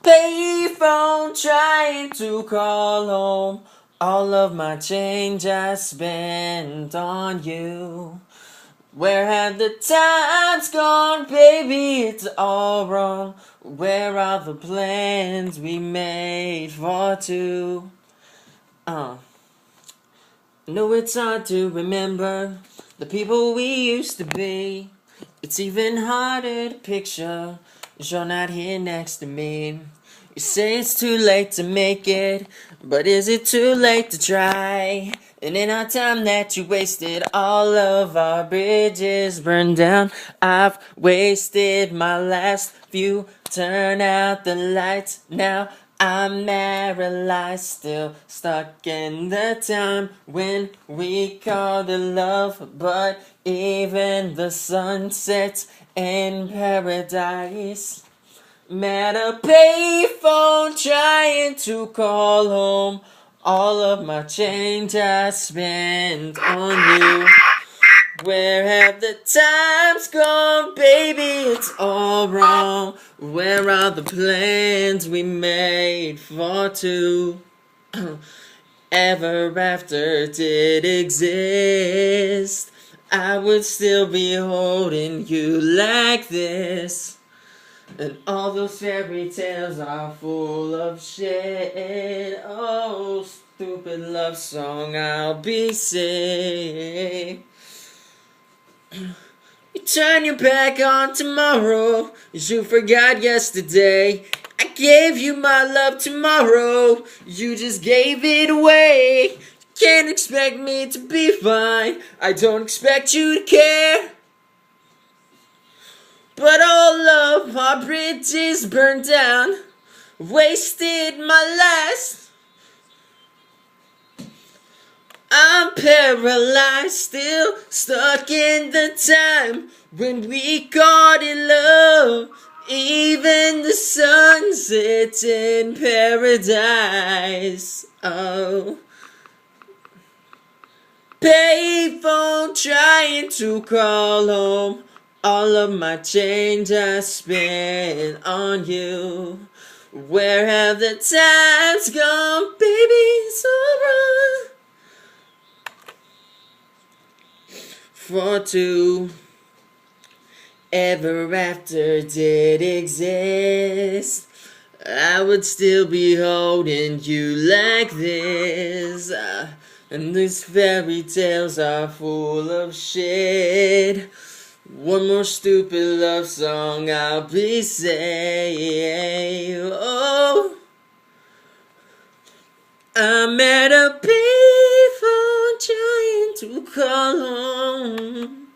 Payphone trying to call home. All of my change I spent on you. Where have the times gone, baby? It's all wrong. Where are the plans we made for two? No, it's hard to remember the people we used to be. It's even harder to picture as you're not here next to me. You say it's too late to make it, but is it too late to try? And in our time that you wasted, all of our bridges burned down. I've wasted my last few. Turn out the lights now. I'm paralyzed, still stuck in the time when we called it love. But even the sun sets in paradise. Met a payphone trying to call home. All of my change I spent on you. Where have the times gone, baby? It's all wrong. Where are the plans we made for two? Ever after did exist, I would still be holding you like this. And all those fairy tales are full of shit. Oh, stupid love song I'll be singing. You turn your back on tomorrow, you forgot yesterday. I gave you my love tomorrow, you just gave it away. You can't expect me to be fine, I don't expect you to care. But all of our bridges burned down, wasted my last. I'm paralyzed, still stuck in the time when we called it love. Even the sun sets in paradise. Oh, payphone trying to call home. All of my change I spent on you. Where have the times gone, baby? It's all wrong. For two, ever after did exist, I would still be holding you like this. And these fairy tales are full of shit. One more stupid love song I'll be saying. Oh, I'm at a payphone trying to call home.